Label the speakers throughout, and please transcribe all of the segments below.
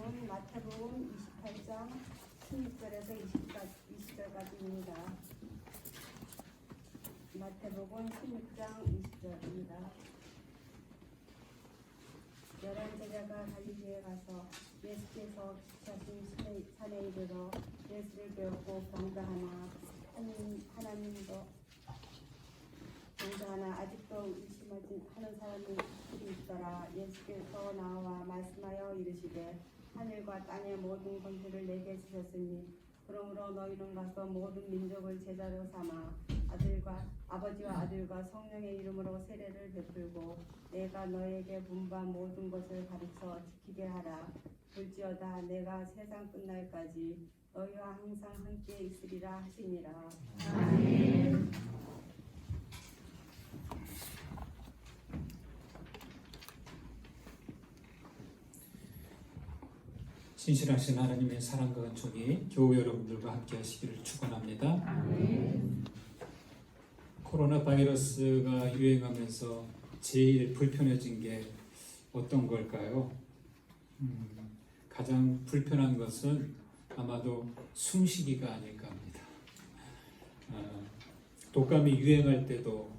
Speaker 1: 말씀은 마태복음 28장 16절에서 20절까지입니다. 마태복음 16장 20절입니다. 열한 제자가 갈릴리에 가서 예수께서 지시하신 산에 이르러 예수를 배웠고 병자하나 아직도 의심하지 하는 사람이 있더라. 예수께서 나와 말씀하여 이르시되 하늘과 땅의 모든 권세를 내게 주셨으니 그러므로 너희는 가서 모든 민족을 제자로 삼아 아버지와 아들과 성령의 이름으로 세례를 베풀고 내가 너에게 분부한 모든 것을 가르쳐 지키게 하라. 볼지어다 내가 세상 끝날까지 너희와 항상 함께 있으리라 하시니라. 아멘.
Speaker 2: 신실하신 하나님의 사랑과 은총이 교우 여러분들과 함께 하시기를 축원합니다. 코로나 바이러스가 유행하면서 제일 불편해진 게 어떤 걸까요? 가장 불편한 것은 아마도 숨쉬기가 아닐까 합니다. 독감이 유행할 때도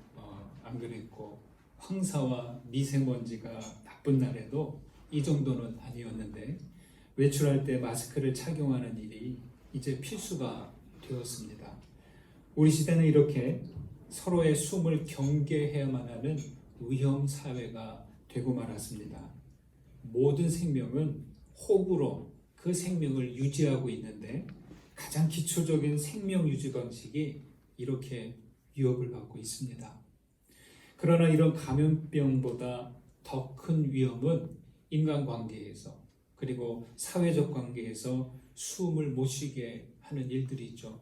Speaker 2: 안 그랬고 황사와 미세먼지가 나쁜 날에도 이 정도는 아니었는데 외출할 때 마스크를 착용하는 일이 이제 필수가 되었습니다. 우리 시대는 이렇게 서로의 숨을 경계해야만 하는 위험 사회가 되고 말았습니다. 모든 생명은 호흡으로 그 생명을 유지하고 있는데 가장 기초적인 생명 유지 방식이 이렇게 위협을 받고 있습니다. 그러나 이런 감염병보다 더 큰 위험은 인간관계에서 그리고 사회적 관계에서 숨을 못 쉬게 하는 일들이 있죠.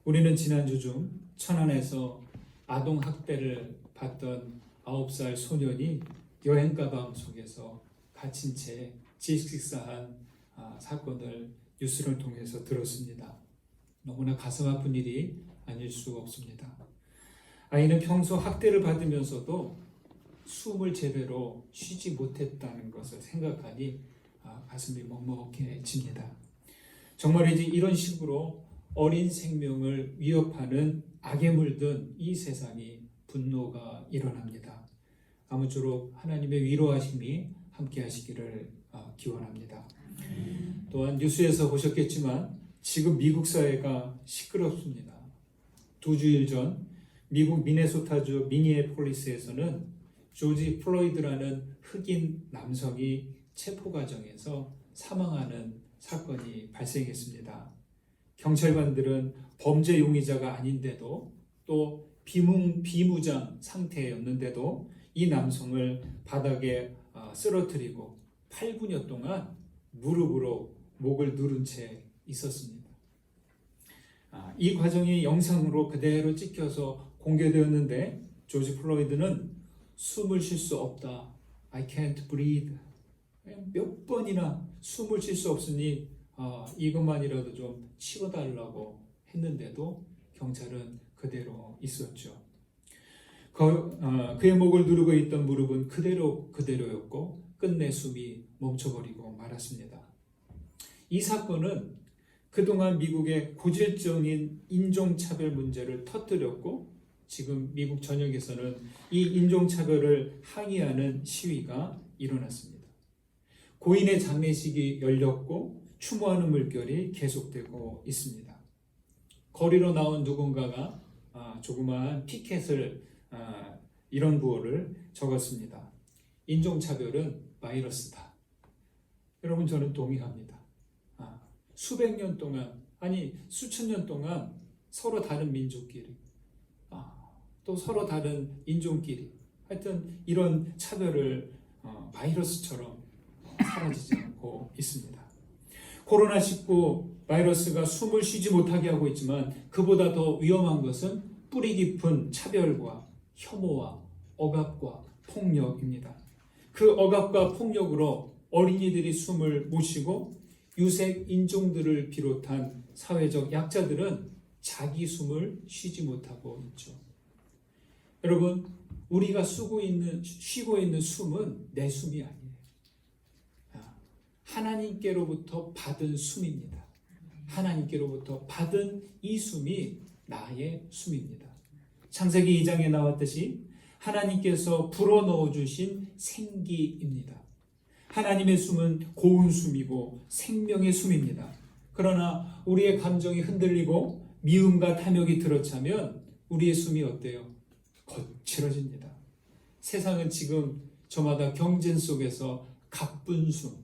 Speaker 2: 우리는 지난주 중 천안에서 아동학대를 받던 9살 소년이 여행 가방 속에서 갇힌 채 질식사한 사건을 뉴스를 통해서 들었습니다. 너무나 가슴 아픈 일이 아닐 수 없습니다. 아이는 평소 학대를 받으면서도 숨을 제대로 쉬지 못했다는 것을 생각하니 가슴이 먹먹해집니다. 정말이지 이런 식으로 어린 생명을 위협하는 악에 물든 이 세상이 분노가 일어납니다. 아무쪼록 하나님의 위로하심이 함께 하시기를 기원합니다. 또한 뉴스에서 보셨겠지만 지금 미국 사회가 시끄럽습니다. 2주일 전 미국 미네소타주 미니애폴리스에서는 조지 플로이드라는 흑인 남성이 체포 과정에서 사망하는 사건이 발생했습니다. 경찰관들은 범죄 용의자가 아닌데도 또 비무장 상태였는데도 이 남성을 바닥에 쓰러뜨리고 8분여 동안 무릎으로 목을 누른 채 있었습니다. 이 과정이 영상으로 그대로 찍혀서 공개되었는데 조지 플로이드는 숨을 쉴 수 없다. I can't breathe. 몇 번이나 숨을 쉴 수 없으니 이것만이라도 좀 치워달라고 했는데도 경찰은 그대로 있었죠. 그의 목을 누르고 있던 무릎은 그대로였고 끝내 숨이 멈춰버리고 말았습니다. 이 사건은 그동안 미국의 고질적인 인종차별 문제를 터뜨렸고 지금 미국 전역에서는 이 인종차별을 항의하는 시위가 일어났습니다. 고인의 장례식이 열렸고 추모하는 물결이 계속되고 있습니다. 거리로 나온 누군가가 조그마한 피켓을 이런 구호를 적었습니다. 인종차별은 바이러스다. 여러분 저는 동의합니다. 수백 년 동안 아니 수천 년 동안 서로 다른 민족끼리 또 서로 다른 인종끼리 하여튼 이런 차별을 바이러스처럼 사라지지 않고 있습니다. 코로나19 바이러스가 숨을 쉬지 못하게 하고 있지만 그보다 더 위험한 것은 뿌리 깊은 차별과 혐오와 억압과 폭력입니다. 그 억압과 폭력으로 어린이들이 숨을 못 쉬고 유색 인종들을 비롯한 사회적 약자들은 자기 숨을 쉬지 못하고 있죠. 여러분, 우리가 쉬고 있는 숨은 내 숨이 아니에요. 하나님께로부터 받은 숨입니다. 하나님께로부터 받은 이 숨이 나의 숨입니다. 창세기 2장에 나왔듯이 하나님께서 불어넣어 주신 생기입니다. 하나님의 숨은 고운 숨이고 생명의 숨입니다. 그러나 우리의 감정이 흔들리고 미움과 탐욕이 들어차면 우리의 숨이 어때요? 거칠어집니다. 세상은 지금 저마다 경쟁 속에서 가쁜 숨,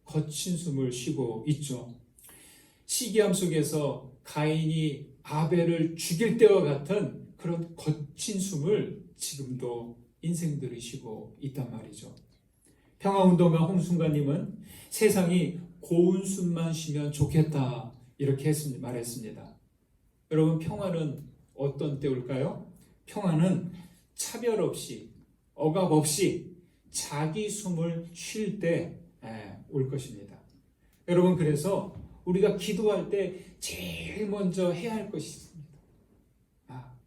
Speaker 2: 거친 숨을 쉬고 있죠. 시기함 속에서 가인이 아벨을 죽일 때와 같은 그런 거친 숨을 지금도 인생들이 쉬고 있단 말이죠. 평화운동가 홍순가님은 세상이 고운 숨만 쉬면 좋겠다 이렇게 말했습니다. 여러분, 평화는 어떤 때 올까요? 평화는 차별 없이 억압 없이 자기 숨을 쉴 때 올 것입니다. 여러분, 그래서 우리가 기도할 때 제일 먼저 해야 할 것이 있습니다.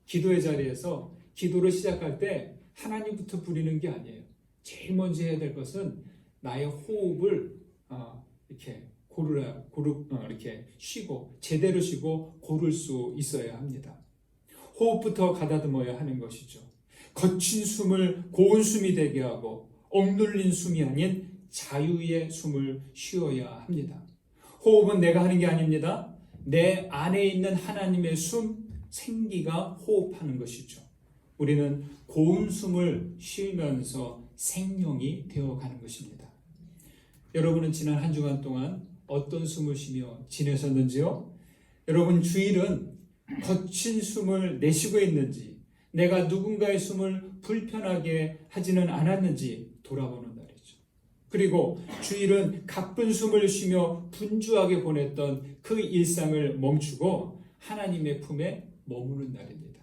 Speaker 2: 기도의 자리에서 기도를 시작할 때 하나님부터 부리는 게 아니에요. 제일 먼저 해야 될 것은 나의 호흡을 이렇게 이렇게 쉬고 제대로 쉬고 고를 수 있어야 합니다. 호흡부터 가다듬어야 하는 것이죠. 거친 숨을 고운 숨이 되게 하고 억눌린 숨이 아닌 자유의 숨을 쉬어야 합니다. 호흡은 내가 하는 게 아닙니다. 내 안에 있는 하나님의 숨, 생기가 호흡하는 것이죠. 우리는 고운 숨을 쉬면서 생명이 되어가는 것입니다. 여러분은 지난 한 주간 동안 어떤 숨을 쉬며 지내셨는지요? 여러분, 주일은 거친 숨을 내쉬고 있는지, 내가 누군가의 숨을 불편하게 하지는 않았는지 돌아보는 날이죠. 그리고 주일은 가쁜 숨을 쉬며 분주하게 보냈던 그 일상을 멈추고 하나님의 품에 머무는 날입니다.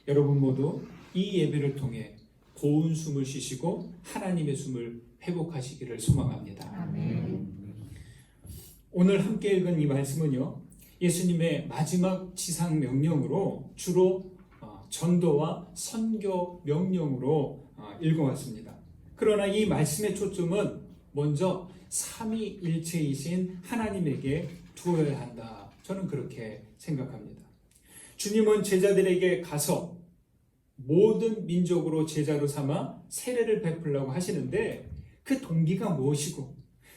Speaker 2: 여러분 모두 이 예배를 통해 고운 숨을 쉬시고 하나님의 숨을 회복하시기를 소망합니다.
Speaker 1: 아멘.
Speaker 2: 오늘 함께 읽은 이 말씀은요, 예수님의 마지막 지상 명령으로 주로 전도와 선교 명령으로 읽어왔습니다. 그러나 이 말씀의 초점은 먼저 삼위일체이신 하나님에게 두어야 한다. 저는 그렇게 생각합니다. 주님은 제자들에게 가서 모든 민족으로 제자로 삼아 세례를 베풀려고 하시는데 그 동기가 무엇이고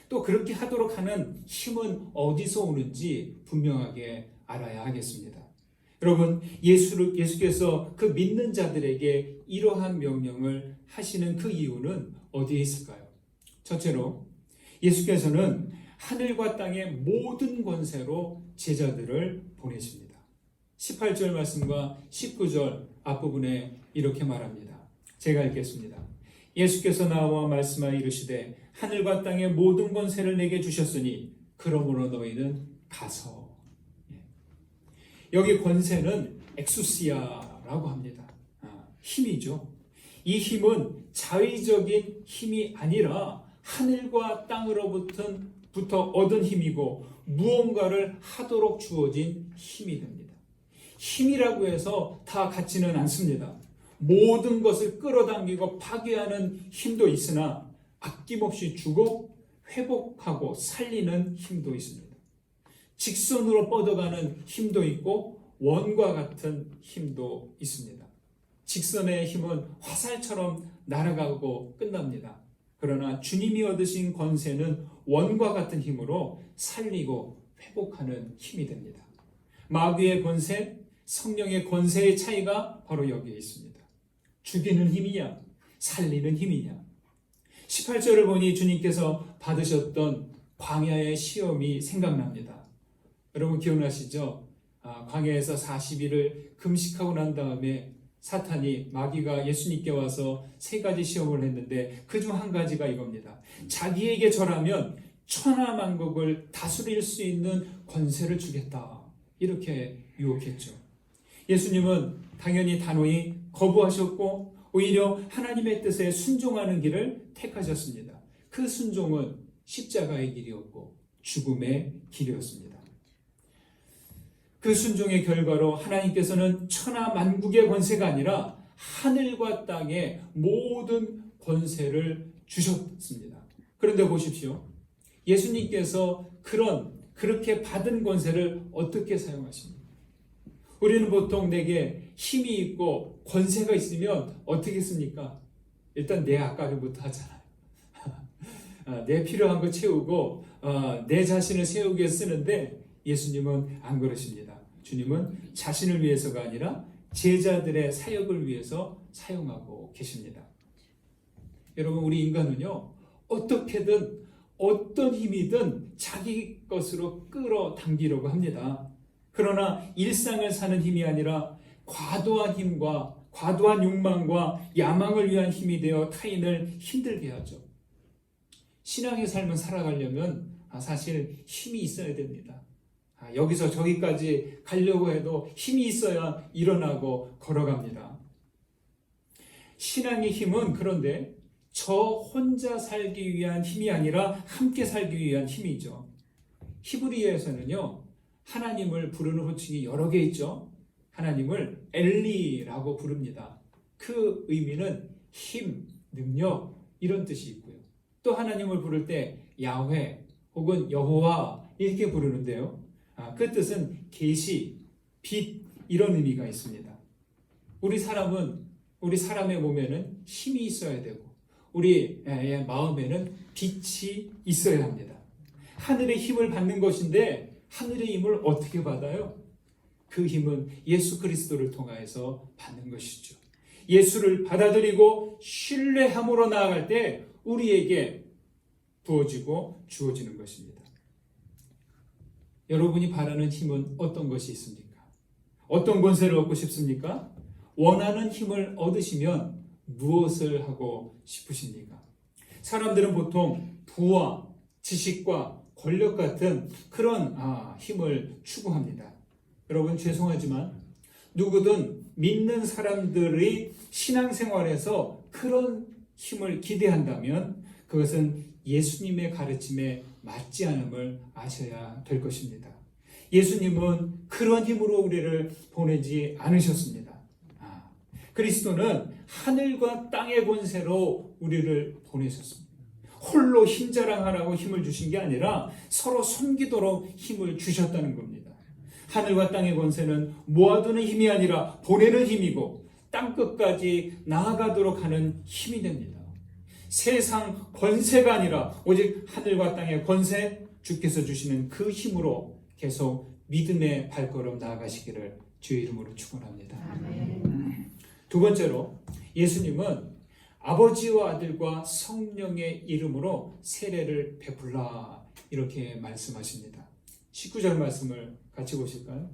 Speaker 2: 또 그렇게 하도록 하는 힘은 어디서 오는지 분명하게 알아야 하겠습니다. 여러분, 예수께서 그 믿는 자들에게 이러한 명령을 하시는 그 이유는 어디에 있을까요? 첫째로 예수께서는 하늘과 땅의 모든 권세로 제자들을 보내십니다. 18절 말씀과 19절 앞부분에 이렇게 말합니다. 제가 읽겠습니다. 예수께서 나와 말씀하여 이르시되 하늘과 땅의 모든 권세를 내게 주셨으니 그러므로 너희는 가서. 여기 권세는 엑수시아라고 합니다. 힘이죠. 이 힘은 자의적인 힘이 아니라 하늘과 땅으로부터 얻은 힘이고 무언가를 하도록 주어진 힘이 됩니다. 힘이라고 해서 다 같지는 않습니다. 모든 것을 끌어당기고 파괴하는 힘도 있으나 아낌없이 주고 회복하고 살리는 힘도 있습니다. 직선으로 뻗어가는 힘도 있고 원과 같은 힘도 있습니다. 직선의 힘은 화살처럼 날아가고 끝납니다. 그러나 주님이 얻으신 권세는 원과 같은 힘으로 살리고 회복하는 힘이 됩니다. 마귀의 권세, 성령의 권세의 차이가 바로 여기에 있습니다. 죽이는 힘이냐, 살리는 힘이냐. 18절을 보니 주님께서 받으셨던 광야의 시험이 생각납니다. 여러분 기억나시죠? 광야에서 40일을 금식하고 난 다음에 사탄이, 마귀가 예수님께 와서 3가지 시험을 했는데 그중 한 가지가 이겁니다. 자기에게 절하면 천하만국을 다스릴 수 있는 권세를 주겠다. 이렇게 유혹했죠. 예수님은 당연히 단호히 거부하셨고 오히려 하나님의 뜻에 순종하는 길을 택하셨습니다. 그 순종은 십자가의 길이었고 죽음의 길이었습니다. 그 순종의 결과로 하나님께서는 천하 만국의 권세가 아니라 하늘과 땅의 모든 권세를 주셨습니다. 그런데 보십시오. 예수님께서 그렇게 받은 권세를 어떻게 사용하십니까? 우리는 보통 내게 힘이 있고 권세가 있으면 어떻게 씁니까? 일단 내 앞가림부터 하잖아요. 내 필요한 거 채우고 내 자신을 세우기 위해 쓰는데 예수님은 안 그러십니다. 주님은 자신을 위해서가 아니라 제자들의 사역을 위해서 사용하고 계십니다. 여러분, 우리 인간은요, 어떻게든 어떤 힘이든 자기 것으로 끌어당기려고 합니다. 그러나 일상을 사는 힘이 아니라 과도한 힘과 과도한 욕망과 야망을 위한 힘이 되어 타인을 힘들게 하죠. 신앙의 삶을 살아가려면 사실 힘이 있어야 됩니다. 여기서 저기까지 가려고 해도 힘이 있어야 일어나고 걸어갑니다. 신앙의 힘은 그런데 저 혼자 살기 위한 힘이 아니라 함께 살기 위한 힘이죠. 히브리어에서는요, 하나님을 부르는 호칭이 여러 개 있죠. 하나님을 엘리라고 부릅니다. 그 의미는 힘, 능력 이런 뜻이 있고요. 또 하나님을 부를 때 야훼 혹은 여호와 이렇게 부르는데요. 그 뜻은 계시, 빛 이런 의미가 있습니다. 우리 사람의 몸에는 힘이 있어야 되고 우리의 마음에는 빛이 있어야 합니다. 하늘의 힘을 받는 것인데 하늘의 힘을 어떻게 받아요? 그 힘은 예수 그리스도를 통하여서 받는 것이죠. 예수를 받아들이고 신뢰함으로 나아갈 때 우리에게 부어지고 주어지는 것입니다. 여러분이 바라는 힘은 어떤 것이 있습니까? 어떤 권세를 얻고 싶습니까? 원하는 힘을 얻으시면 무엇을 하고 싶으십니까? 사람들은 보통 부와 지식과 권력 같은 그런 힘을 추구합니다. 여러분, 죄송하지만 누구든 믿는 사람들의 신앙생활에서 그런 힘을 기대한다면 그것은 예수님의 가르침에 맞지 않음을 아셔야 될 것입니다. 예수님은 그런 힘으로 우리를 보내지 않으셨습니다. 그리스도는 하늘과 땅의 권세로 우리를 보내셨습니다. 홀로 힘자랑하라고 힘을 주신 게 아니라 서로 섬기도록 힘을 주셨다는 겁니다. 하늘과 땅의 권세는 모아두는 힘이 아니라 보내는 힘이고 땅끝까지 나아가도록 하는 힘이 됩니다. 세상 권세가 아니라 오직 하늘과 땅의 권세, 주께서 주시는 그 힘으로 계속 믿음의 발걸음 나아가시기를 주의 이름으로 축원합니다. 두 번째로 예수님은 아버지와 아들과 성령의 이름으로 세례를 베풀라 이렇게 말씀하십니다. 19절 말씀을 같이 보실까요?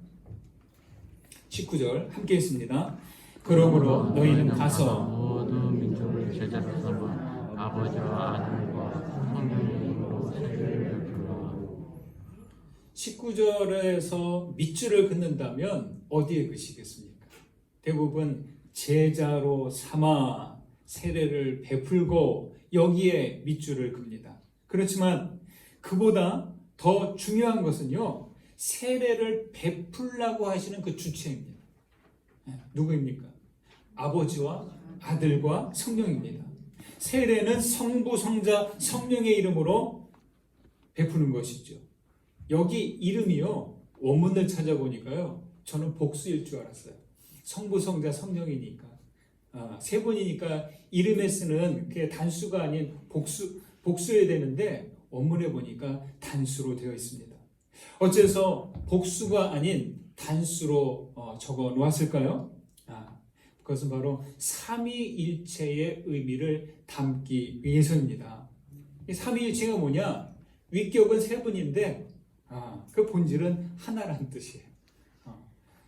Speaker 2: 19절 함께 있습니다. 그러므로 너희는 가서
Speaker 3: 모든 민족을 제자로 삼아 아버지와 아들과 성령의 이름으로 세례를 베풀라.
Speaker 2: 19절에서 밑줄을 긋는다면 어디에 그치겠습니까? 대부분 제자로 삼아 세례를 베풀고 여기에 밑줄을 긋습니다. 그렇지만 그보다 더 중요한 것은요, 세례를 베풀라고 하시는 그 주체입니다. 누구입니까? 아버지와 아들과 성령입니다. 세례는 성부, 성자, 성령의 이름으로 베푸는 것이죠. 여기 이름이요, 원문을 찾아보니까요, 저는 복수일 줄 알았어요. 성부, 성자, 성령이니까. 세 분이니까 이름에 쓰는 그 단수가 아닌 복수여야 되는데 원문에 보니까 단수로 되어 있습니다. 어째서 복수가 아닌 단수로 적어 놓았을까요? 그것은 바로 삼위일체의 의미를 담기 위해서입니다. 이 삼위일체가 뭐냐? 위격은 세 분인데 그 본질은 하나라는 뜻이에요.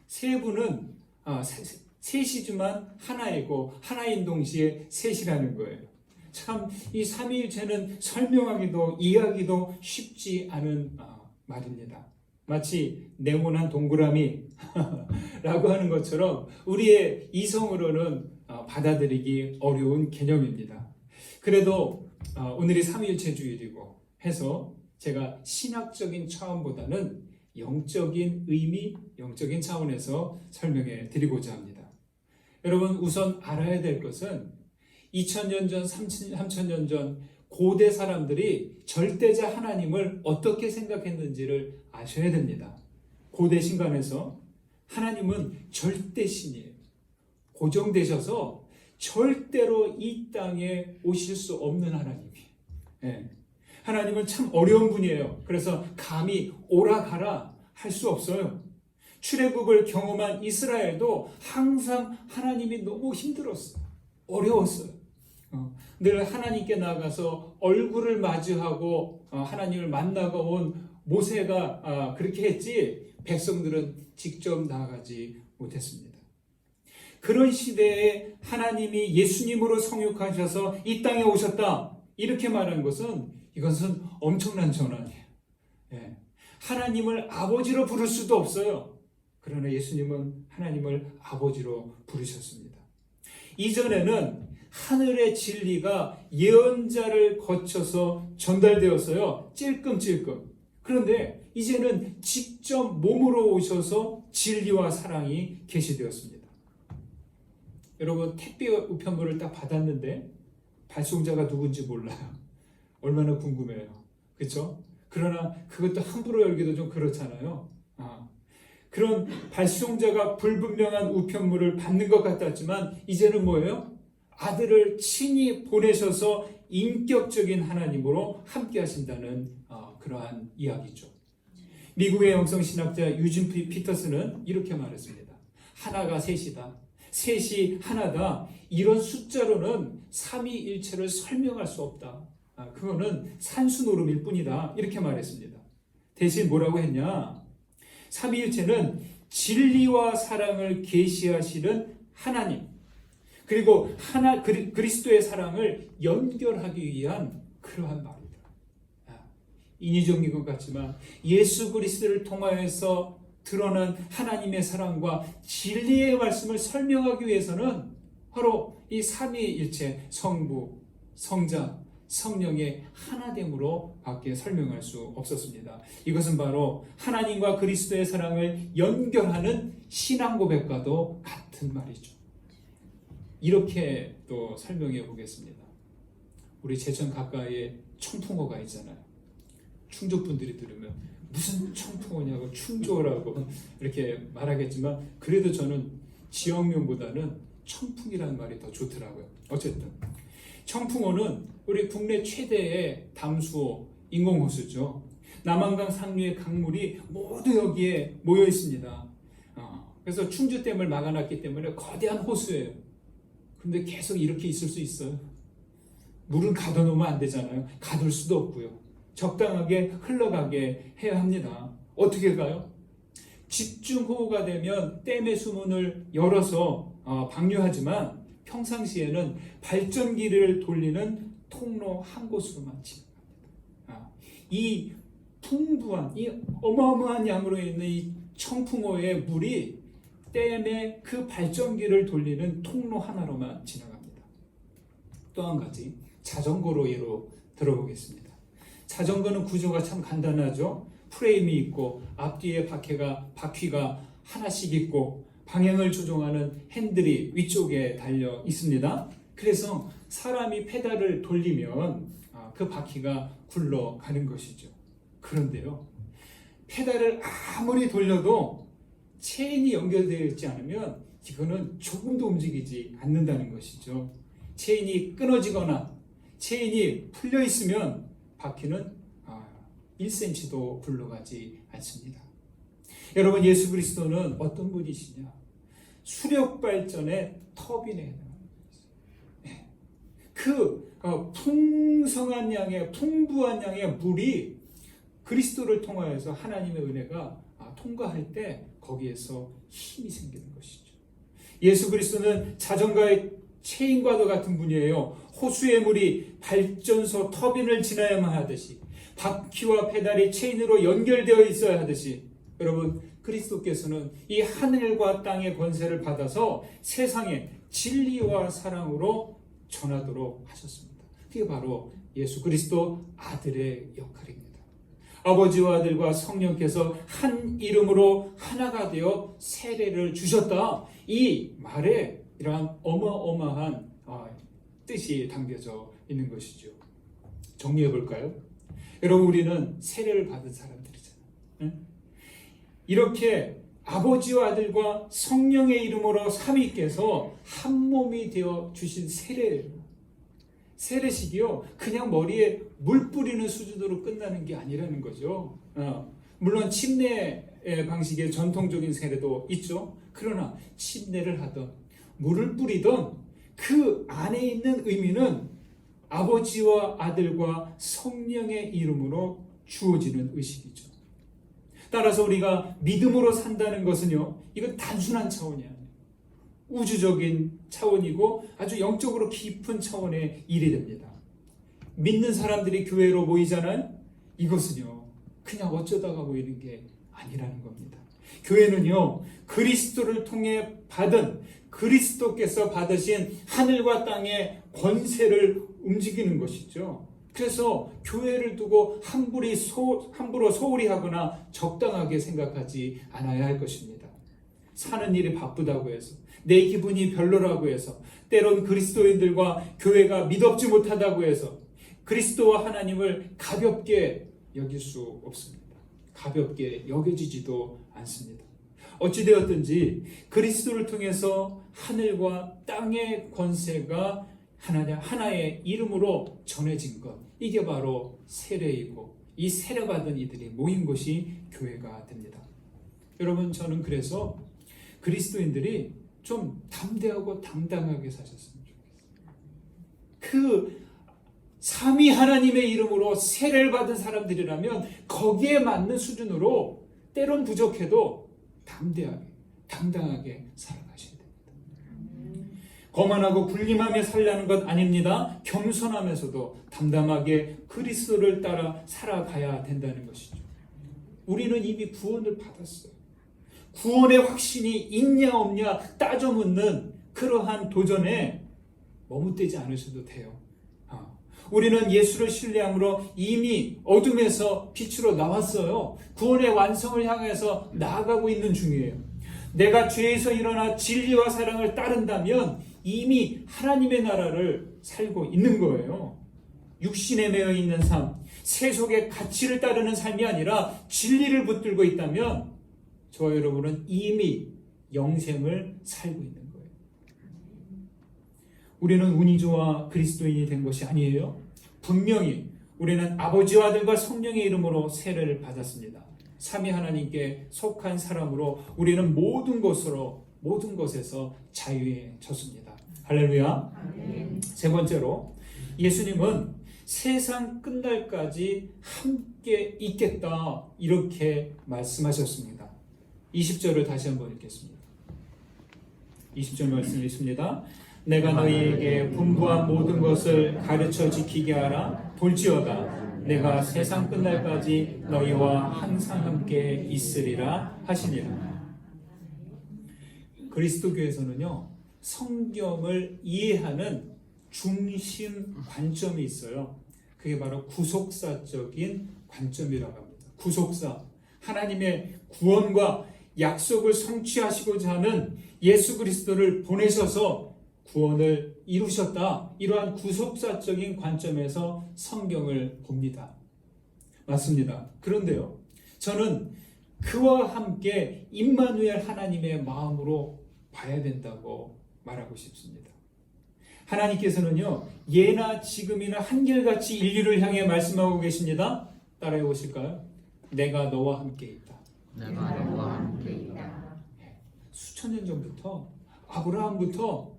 Speaker 2: 세 분은 셋이지만 하나이고 하나인 동시에 셋이라는 거예요. 참 이 삼위일체는 설명하기도 이해하기도 쉽지 않은 말입니다. 마치 네모난 동그라미 라고 하는 것처럼 우리의 이성으로는 받아들이기 어려운 개념입니다. 그래도 오늘이 삼위일체 주일이고 해서 제가 신학적인 차원보다는 영적인 의미, 영적인 차원에서 설명해 드리고자 합니다. 여러분, 우선 알아야 될 것은 2000년 전, 3000년 전 고대 사람들이 절대자 하나님을 어떻게 생각했는지를 아셔야 됩니다. 고대 신간에서 하나님은 절대신이에요. 고정되셔서 절대로 이 땅에 오실 수 없는 하나님이에요. 예. 하나님은 참 어려운 분이에요. 그래서 감히 오라 가라 할 수 없어요. 출애굽을 경험한 이스라엘도 항상 하나님이 너무 힘들었어요. 어려웠어요. 늘 하나님께 나가서 얼굴을 마주하고 하나님을 만나고 온 모세가 그렇게 했지 백성들은 직접 나아가지 못했습니다. 그런 시대에 하나님이 예수님으로 성육하셔서 이 땅에 오셨다 이렇게 말한 것은 이것은 엄청난 전환이에요. 예. 하나님을 아버지로 부를 수도 없어요. 그러나 예수님은 하나님을 아버지로 부르셨습니다. 이전에는 하늘의 진리가 예언자를 거쳐서 전달되었어요. 찔끔찔끔. 그런데 이제는 직접 몸으로 오셔서 진리와 사랑이 계시되었습니다. 여러분 택배 우편물을 딱 받았는데 발송자가 누군지 몰라요. 얼마나 궁금해요. 그렇죠? 그러나 그것도 함부로 열기도 좀 그렇잖아요. 그런 발송자가 불분명한 우편물을 받는 것 같았지만 이제는 뭐예요? 아들을 친히 보내셔서 인격적인 하나님으로 함께 하신다는 그러한 이야기죠. 미국의 영성신학자 유진 피터스는 이렇게 말했습니다. 하나가 셋이다. 셋이 하나다. 이런 숫자로는 삼위일체를 설명할 수 없다. 그거는 산수노름일 뿐이다. 이렇게 말했습니다. 대신 뭐라고 했냐? 삼위일체는 진리와 사랑을 계시하시는 하나님, 그리고 그리스도의 사랑을 연결하기 위한 그러한 말이다. 인위적인 것 같지만 예수 그리스도를 통하여서 드러난 하나님의 사랑과 진리의 말씀을 설명하기 위해서는 바로 이 삼위일체 성부, 성자, 성령의 하나됨으로 밖에 설명할 수 없었습니다. 이것은 바로 하나님과 그리스도의 사랑을 연결하는 신앙 고백과도 같은 말이죠. 이렇게 또 설명해 보겠습니다. 우리 제천 가까이에 청풍호가 있잖아요. 충주분들이 들으면 무슨 청풍호냐고 충주라고 이렇게 말하겠지만 그래도 저는 지역명보다는 청풍이라는 말이 더 좋더라고요. 어쨌든 청풍호는 우리 국내 최대의 담수호, 인공호수죠. 남한강 상류의 강물이 모두 여기에 모여 있습니다. 그래서 충주댐을 막아놨기 때문에 거대한 호수예요. 근데 계속 이렇게 있을 수 있어요? 물은 가둬놓으면 안 되잖아요. 가둘 수도 없고요. 적당하게 흘러가게 해야 합니다. 어떻게 가요? 집중호우가 되면 댐의 수문을 열어서 방류하지만 평상시에는 발전기를 돌리는 통로 한 곳으로만 진행합니다. 이 풍부한, 이 어마어마한 양으로 있는 이 청풍호의 물이 댐의 그 발전기를 돌리는 통로 하나로만 지나갑니다. 또 한 가지 자전거로 예로 들어보겠습니다. 자전거는 구조가 참 간단하죠. 프레임이 있고 앞뒤에 바퀴가 하나씩 있고 방향을 조종하는 핸들이 위쪽에 달려 있습니다. 그래서 사람이 페달을 돌리면 그 바퀴가 굴러가는 것이죠. 그런데요, 페달을 아무리 돌려도 체인이 연결되어 있지 않으면 이거는 조금도 움직이지 않는다는 것이죠. 체인이 끊어지거나 체인이 풀려 있으면 바퀴는 1cm도 굴러가지 않습니다. 여러분, 예수 그리스도는 어떤 분이시냐? 수력 발전의 터빈에 그 풍성한 양의 풍부한 양의 물이 그리스도를 통하여서 하나님의 은혜가 통과할 때 거기에서 힘이 생기는 것이죠. 예수 그리스도는 자전거의 체인과도 같은 분이에요. 호수의 물이 발전소 터빈을 지나야만 하듯이 바퀴와 페달이 체인으로 연결되어 있어야 하듯이 여러분, 그리스도께서는 이 하늘과 땅의 권세를 받아서 세상에 진리와 사랑으로 전하도록 하셨습니다. 그게 바로 예수 그리스도 아들의 역할입니다. 아버지와 아들과 성령께서 한 이름으로 하나가 되어 세례를 주셨다. 이 말에 이러한 어마어마한 뜻이 담겨져 있는 것이죠. 정리해 볼까요? 여러분, 우리는 세례를 받은 사람들이잖아요. 응? 이렇게 아버지와 아들과 성령의 이름으로 삼위께서 한 몸이 되어 주신 세례예요. 세례식이요, 그냥 머리에 물 뿌리는 수준으로 끝나는 게 아니라는 거죠. 물론 침례 방식의 전통적인 세례도 있죠. 그러나 침례를 하던 물을 뿌리던 그 안에 있는 의미는 아버지와 아들과 성령의 이름으로 주어지는 의식이죠. 따라서 우리가 믿음으로 산다는 것은요, 이건 단순한 차원이 아니에요. 우주적인 차원이고 아주 영적으로 깊은 차원의 일이 됩니다. 믿는 사람들이 교회로 모이잖아요. 이것은요, 그냥 어쩌다가 모이는 게 아니라는 겁니다. 교회는요, 그리스도를 통해 받은, 그리스도께서 받으신 하늘과 땅의 권세를 움직이는 것이죠. 그래서 교회를 두고 함부로 소홀히 하거나 적당하게 생각하지 않아야 할 것입니다. 사는 일이 바쁘다고 해서, 내 기분이 별로라고 해서, 때론 그리스도인들과 교회가 믿업지 못하다고 해서 그리스도와 하나님을 가볍게 여길 수 없습니다. 가볍게 여겨지지도 않습니다. 어찌되었든지 그리스도를 통해서 하늘과 땅의 권세가 하나의 이름으로 전해진 것, 이게 바로 세례이고, 이 세례받은 이들이 모인 곳이 교회가 됩니다. 여러분, 저는 그래서 그리스도인들이 좀 담대하고 당당하게 사셨으면 좋겠어요. 그 삼위 하나님의 이름으로 세례를 받은 사람들이라면 거기에 맞는 수준으로, 때론 부족해도 담대하게, 당당하게 살아가셔야 됩니다. 거만하고 군림하며 살라는 것 아닙니다. 겸손하면서도 담담하게 그리스도를 따라 살아가야 된다는 것이죠. 우리는 이미 구원을 받았어요. 구원의 확신이 있냐 없냐 따져 묻는 그러한 도전에 머뭇대지 않으셔도 돼요. 우리는 예수를 신뢰함으로 이미 어둠에서 빛으로 나왔어요. 구원의 완성을 향해서 나아가고 있는 중이에요. 내가 죄에서 일어나 진리와 사랑을 따른다면 이미 하나님의 나라를 살고 있는 거예요. 육신에 매여 있는 삶, 세속의 가치를 따르는 삶이 아니라 진리를 붙들고 있다면 저와 여러분은 이미 영생을 살고 있는 거예요. 우리는 운이 좋아 그리스도인이 된 것이 아니에요. 분명히 우리는 아버지와 아들과 성령의 이름으로 세례를 받았습니다. 삼위 하나님께 속한 사람으로 우리는 모든 것에서 자유해졌습니다. 할렐루야. 아멘. 세 번째로, 예수님은 세상 끝날까지 함께 있겠다, 이렇게 말씀하셨습니다. 20절을 다시 한번 읽겠습니다. 20절 말씀 읽습니다. 내가 너희에게 분부한 모든 것을 가르쳐 지키게 하라. 볼지어다 내가 세상 끝날까지 너희와 항상 함께 있으리라 하시니라. 그리스도교에서는요, 성경을 이해하는 중심 관점이 있어요. 그게 바로 구속사적인 관점이라고 합니다. 구속사, 하나님의 구원과 약속을 성취하시고자 하는 예수 그리스도를 보내셔서 구원을 이루셨다, 이러한 구속사적인 관점에서 성경을 봅니다. 맞습니다. 그런데요, 저는 그와 함께 임마누엘 하나님의 마음으로 봐야 된다고 말하고 싶습니다. 하나님께서는요, 예나 지금이나 한결같이 인류를 향해 말씀하고 계십니다. 따라해 보실까요? 내가 너와 함께 있다.
Speaker 3: 내가 너와 함께 있다.
Speaker 2: 수천 년 전부터, 아브라함부터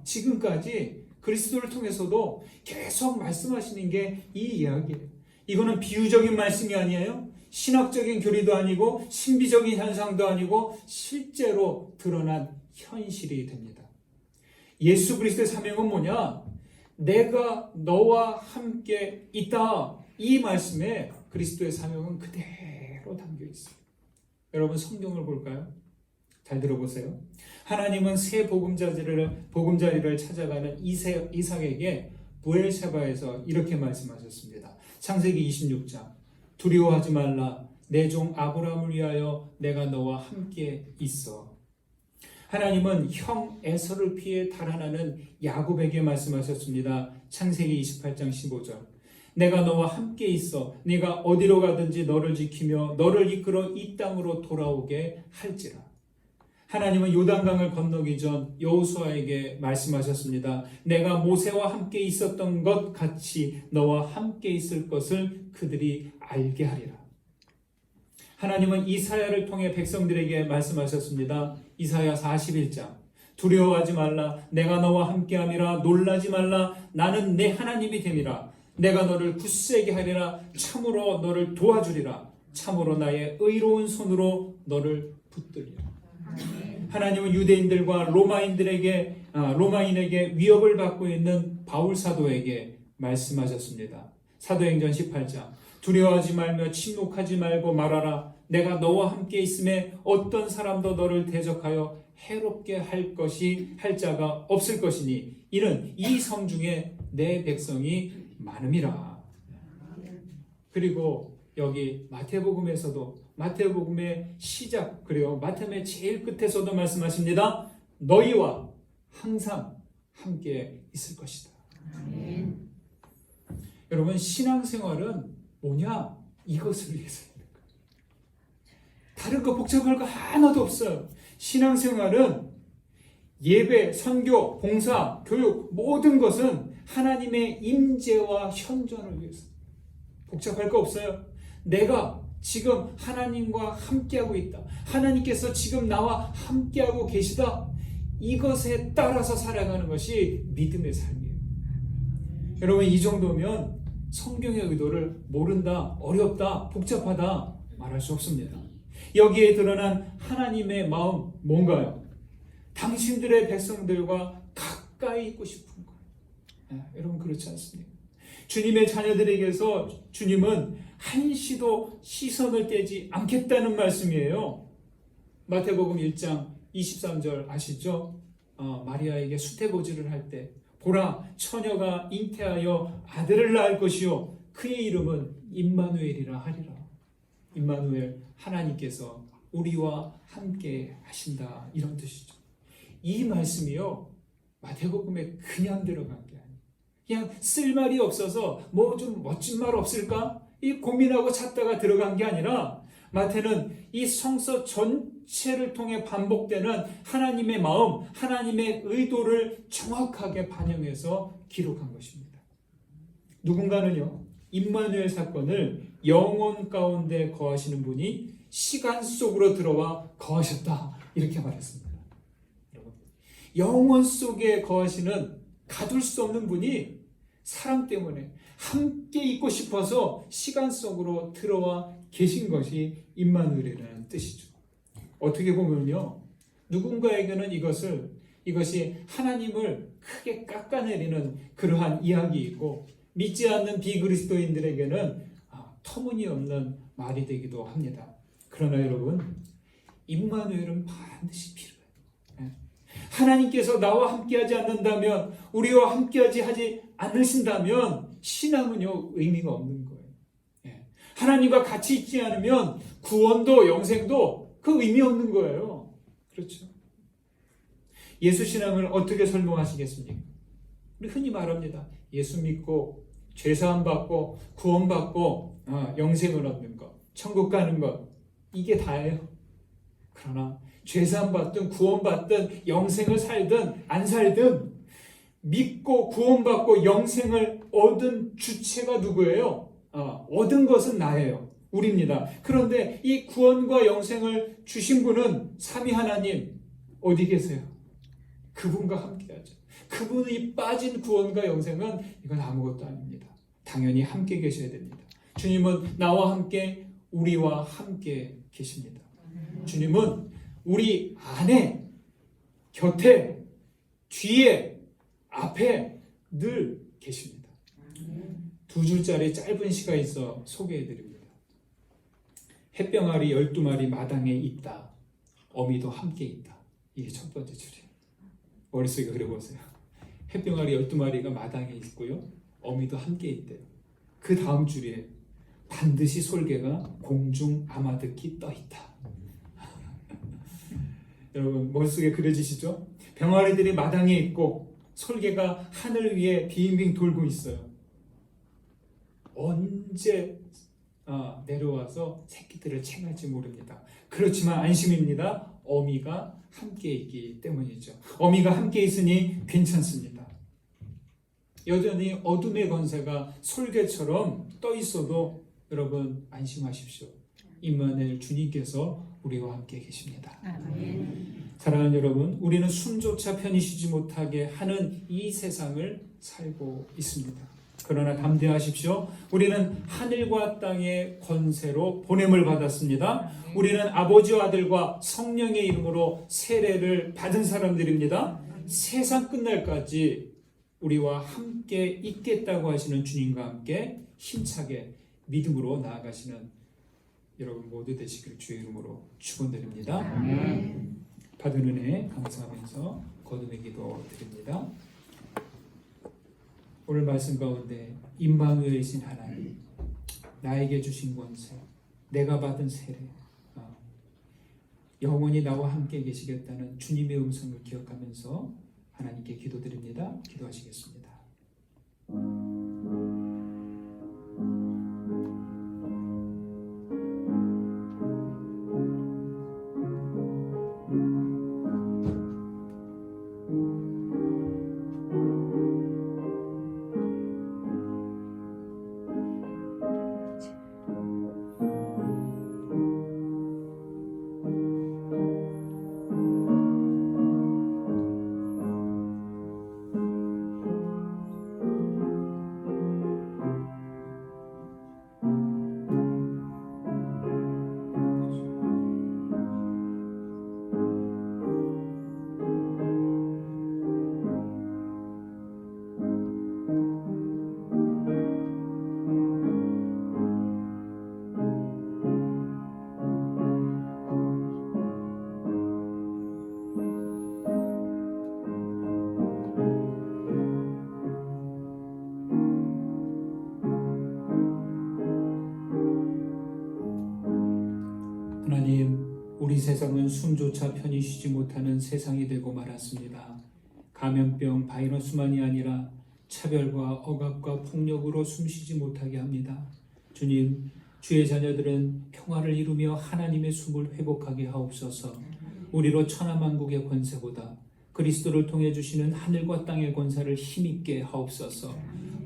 Speaker 2: 지금까지 그리스도를 통해서도 계속 말씀하시는 게 이 이야기예요. 이거는 비유적인 말씀이 아니에요. 신학적인 교리도 아니고 신비적인 현상도 아니고 실제로 드러난 현실이 됩니다. 예수 그리스도의 사명은 뭐냐? 내가 너와 함께 있다. 이 말씀에 그리스도의 사명은 그대로 담겨 있어요. 여러분, 성경을 볼까요? 잘 들어보세요. 하나님은 새 보금자리를 찾아가는 이삭에게 부엘세바에서 이렇게 말씀하셨습니다. 창세기 26장. 두려워하지 말라. 내 종 아브라함을 위하여 내가 너와 함께 있어. 하나님은 형 에서를 피해 달아나는 야곱에게 말씀하셨습니다. 창세기 28장 15절. 내가 너와 함께 있어 네가 어디로 가든지 너를 지키며 너를 이끌어 이 땅으로 돌아오게 할지라. 하나님은 요단강을 건너기 전 여호수아에게 말씀하셨습니다. 내가 모세와 함께 있었던 것 같이 너와 함께 있을 것을 그들이 알게 하리라. 하나님은 이사야를 통해 백성들에게 말씀하셨습니다. 이사야 41장 두려워하지 말라. 내가 너와 함께함이라. 놀라지 말라. 나는 내 하나님이 됨이라. 내가 너를 굳세게 하리라. 참으로 너를 도와주리라. 참으로 나의 의로운 손으로 너를 붙들리라. 하나님은 유대인들과 로마인에게 위협을 받고 있는 바울 사도에게 말씀하셨습니다. 사도행전 18장 두려워하지 말며 침묵하지 말고 말하라. 내가 너와 함께 있음에 어떤 사람도 너를 대적하여 해롭게 할 자가 없을 것이니 이는 이 성 중에 내 백성이 많음이라. 그리고 여기 마태복음의 시작 그리고 마태복음의 제일 끝에서도 말씀하십니다. 너희와 항상 함께 있을 것이다. 여러분 신앙생활은 뭐냐? 이것을 위해서입니다. 다른 거 복잡할 거 하나도 없어요. 신앙생활은 예배, 선교, 봉사, 교육 모든 것은 하나님의 임재와 현존을 위해서. 복잡할 거 없어요. 내가 지금 하나님과 함께하고 있다. 하나님께서 지금 나와 함께하고 계시다. 이것에 따라서 살아가는 것이 믿음의 삶이에요. 여러분 이 정도면 성경의 의도를 모른다, 어렵다, 복잡하다 말할 수 없습니다. 여기에 드러난 하나님의 마음 뭔가요? 당신들의 백성들과 가까이 있고 싶은 거예요. 여러분 그렇지 않습니까? 주님의 자녀들에게서 주님은 한시도 시선을 떼지 않겠다는 말씀이에요. 마태복음 1장 23절 아시죠? 마리아에게 수태고지를 할 때 보라 처녀가 잉태하여 아들을 낳을 것이요 그의 이름은 임마누엘이라 하리라. 임마누엘 하나님께서 우리와 함께 하신다 이런 뜻이죠. 이 말씀이요 마태복음에 그냥 들어간 게 아니에요. 그냥 쓸 말이 없어서 뭐 좀 멋진 말 없을까? 이 고민하고 찾다가 들어간 게 아니라 마태는 이 성서 전체를 통해 반복되는 하나님의 마음, 하나님의 의도를 정확하게 반영해서 기록한 것입니다. 누군가는요, 임마누엘 사건을 영혼 가운데 거하시는 분이 시간 속으로 들어와 거하셨다 이렇게 말했습니다. 여러분, 영혼 속에 거하시는 가둘 수 없는 분이 사랑 때문에 함께 있고 싶어서 시간 속으로 들어와 계신 것이 임마누엘이라는 뜻이죠. 어떻게 보면요, 누군가에게는 이것이 하나님을 크게 깎아내리는 그러한 이야기이고 믿지 않는 비그리스도인들에게는 터무니없는 말이 되기도 합니다. 그러나 여러분, 임마누엘은 반드시 필요해요. 하나님께서 나와 함께하지 않는다면, 우리와 함께하지 않으신다면 신앙은요 의미가 없는 거예요. 하나님과 같이 있지 않으면 구원도 영생도 그 의미 없는 거예요. 그렇죠? 예수 신앙을 어떻게 설명하시겠습니까? 우리 흔히 말합니다. 예수 믿고 죄사함 받고 구원 받고 영생을 얻는 것, 천국 가는 것, 이게 다예요. 그러나 죄사함 받든 구원 받든 영생을 살든 안 살든 믿고 구원받고 영생을 얻은 주체가 누구예요? 얻은 것은 나예요. 우리입니다. 그런데 이 구원과 영생을 주신 분은 삼위 하나님 어디 계세요? 그분과 함께하죠. 그분이 빠진 구원과 영생은 이건 아무것도 아닙니다. 당연히 함께 계셔야 됩니다. 주님은 나와 함께 우리와 함께 계십니다. 주님은 우리 안에, 곁에, 뒤에, 앞에 늘 계십니다. 2줄짜리 짧은 시가 있어 소개해드립니다. 햇병아리 12마리 마당에 있다. 어미도 함께 있다. 이게 첫 번째 줄이에요. 머릿속에 그려보세요. 햇병아리 12마리가 마당에 있고요. 어미도 함께 있대요. 그 다음 줄에 반드시 솔개가 공중 아마득히 떠있다. 여러분 머릿속에 그려지시죠? 병아리들이 마당에 있고 솔개가 하늘 위에 빙빙 돌고 있어요. 언제 내려와서 새끼들을 챙할지 모릅니다. 그렇지만 안심입니다. 어미가 함께 있기 때문이죠. 어미가 함께 있으니 괜찮습니다. 여전히 어둠의 권세가 솔개처럼 떠 있어도 여러분 안심하십시오. 임마누엘 주님께서 우리와 함께 계십니다. 사랑하는 여러분, 우리는 숨조차 편히 쉬지 못하게 하는 이 세상을 살고 있습니다. 그러나 담대하십시오. 우리는 하늘과 땅의 권세로 보냄을 받았습니다. 우리는 아버지와 아들과 성령의 이름으로 세례를 받은 사람들입니다. 세상 끝날까지 우리와 함께 있겠다고 하시는 주님과 함께 힘차게 믿음으로 나아가시는 여러분 모두 되시길 주의 이름으로 축원드립니다. 받은 은혜 감사하면서 거듭의 기도 드립니다. 오늘 말씀 가운데 임마누엘이신 하나님, 나에게 주신 권세, 내가 받은 세례, 영원히 나와 함께 계시겠다는 주님의 음성을 기억하면서 하나님께 기도드립니다. 기도하시겠습니다. 하나님, 우리 세상은 숨조차 편히 쉬지 못하는 세상이 되고 말았습니다. 감염병, 바이러스만이 아니라 차별과 억압과 폭력으로 숨쉬지 못하게 합니다. 주님, 주의 자녀들은 평화를 이루며 하나님의 숨을 회복하게 하옵소서. 우리로 천하만국의 권세보다 그리스도를 통해 주시는 하늘과 땅의 권세를 힘있게 하옵소서.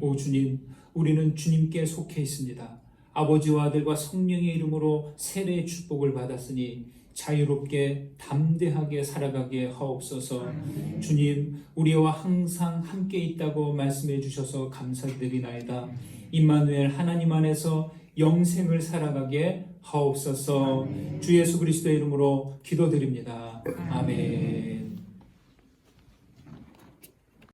Speaker 2: 오 주님, 우리는 주님께 속해 있습니다. 아버지와 아들과 성령의 이름으로 세례의 축복을 받았으니 자유롭게 담대하게 살아가게 하옵소서. 주님, 우리와 항상 함께 있다고 말씀해 주셔서 감사드리나이다. 임마누엘 하나님 안에서 영생을 살아가게 하옵소서. 주 예수 그리스도의 이름으로 기도드립니다. 아멘.